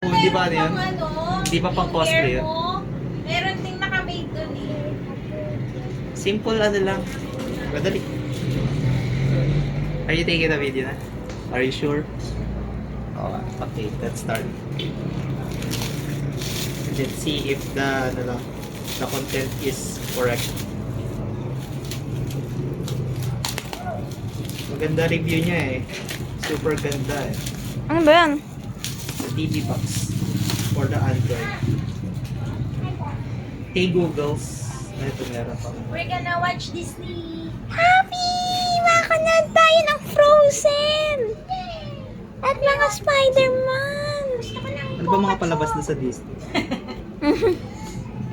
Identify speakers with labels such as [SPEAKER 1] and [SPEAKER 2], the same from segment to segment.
[SPEAKER 1] Hindi ba ano yun?
[SPEAKER 2] Ano,
[SPEAKER 1] Hindi pa pang cosplay yun?
[SPEAKER 2] Meron ding nakamade dun eh.
[SPEAKER 1] Simple ano lang. Madali. Are you taking a video na? Are you sure? Oh, okay, let's start. Let's see if the content is correct. Maganda review niya eh. Super ganda eh.
[SPEAKER 3] Ano ba yan?
[SPEAKER 1] The TV box for the Android. Hey Googles. Ito meron pa.
[SPEAKER 2] We're gonna watch Disney.
[SPEAKER 3] Happy! Makanood tayo ng Frozen! At mga Spider-Man!
[SPEAKER 1] Ano ba mga palabas na sa Disney?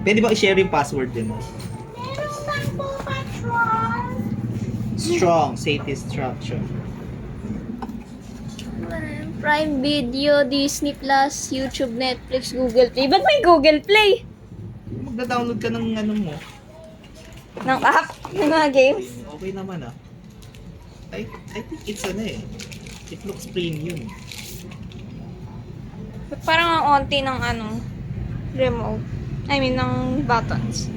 [SPEAKER 1] Pwede ba i-share yung password din?
[SPEAKER 2] Meron pang Paw Patrol.
[SPEAKER 1] Strong. Safety structure.
[SPEAKER 3] Prime Video, Disney Plus, YouTube, Netflix, Google Play. Ba't may Google Play?
[SPEAKER 1] Magda-download ka ng ano mo.
[SPEAKER 3] Ng app? Ng mga games?
[SPEAKER 1] Okay naman ah. I think it's ano eh. It looks premium.
[SPEAKER 3] Ba't parang ang onti ng ano, remote? I mean, ng buttons.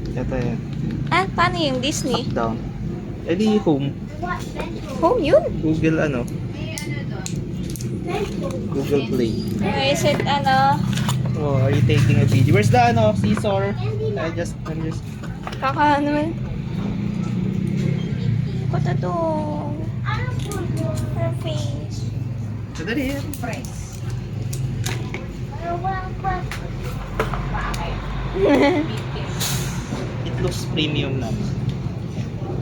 [SPEAKER 1] Ito yan.
[SPEAKER 3] Ah, paano yung Disney?
[SPEAKER 1] Up, down. Eh di home.
[SPEAKER 3] Home yun?
[SPEAKER 1] Google ano. Google Play.
[SPEAKER 3] Is it ano,
[SPEAKER 1] Oh, are you taking a video? Where's the ano, Caesar? I'm just
[SPEAKER 3] kaka ano man? Kota to. Her face.
[SPEAKER 1] Sadali yan. It looks premium na.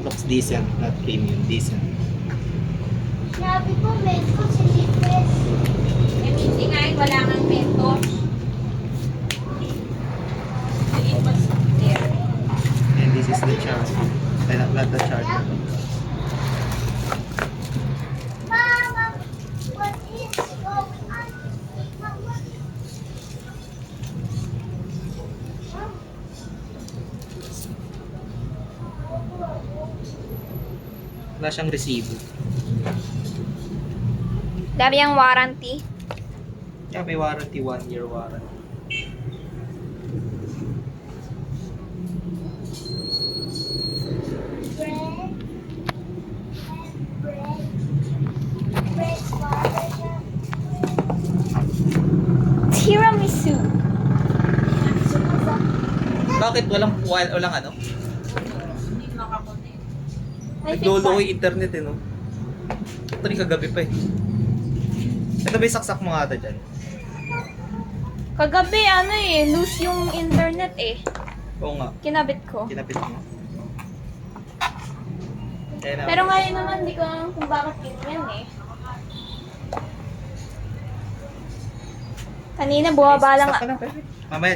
[SPEAKER 1] Looks decent, not premium, decent.
[SPEAKER 2] Sabi ko, medyo si Lipes. Eh, hindi nga eh, wala kang mentos. It was there.
[SPEAKER 1] And this is the charger. Ay, not the charger.
[SPEAKER 2] Mama, what is going on? Mama.
[SPEAKER 1] Wala siyang resibo.
[SPEAKER 3] Dami yung warranty.
[SPEAKER 1] Yeah, may warranty, 1-year warranty.
[SPEAKER 2] Bread. Bread. Bread water.
[SPEAKER 3] Tiramisu.
[SPEAKER 1] Bakit walang ano?
[SPEAKER 2] Hindi makakonek.
[SPEAKER 1] Naglolo ko yung internet eh, no? Ito rin kagabi pa eh. Ito ba yung saksak mo nga ata dyan?
[SPEAKER 3] Kagabi, ano eh, loose yung internet eh.
[SPEAKER 1] Oo nga,
[SPEAKER 3] Kinabit ko.
[SPEAKER 1] kinapit mo. Ayan na.
[SPEAKER 3] Pero ngayon naman, hindi ko alam kung bakit ganyan eh. Kanina, bumaba lang.
[SPEAKER 1] Stop ka lang, pwede. Mamaya,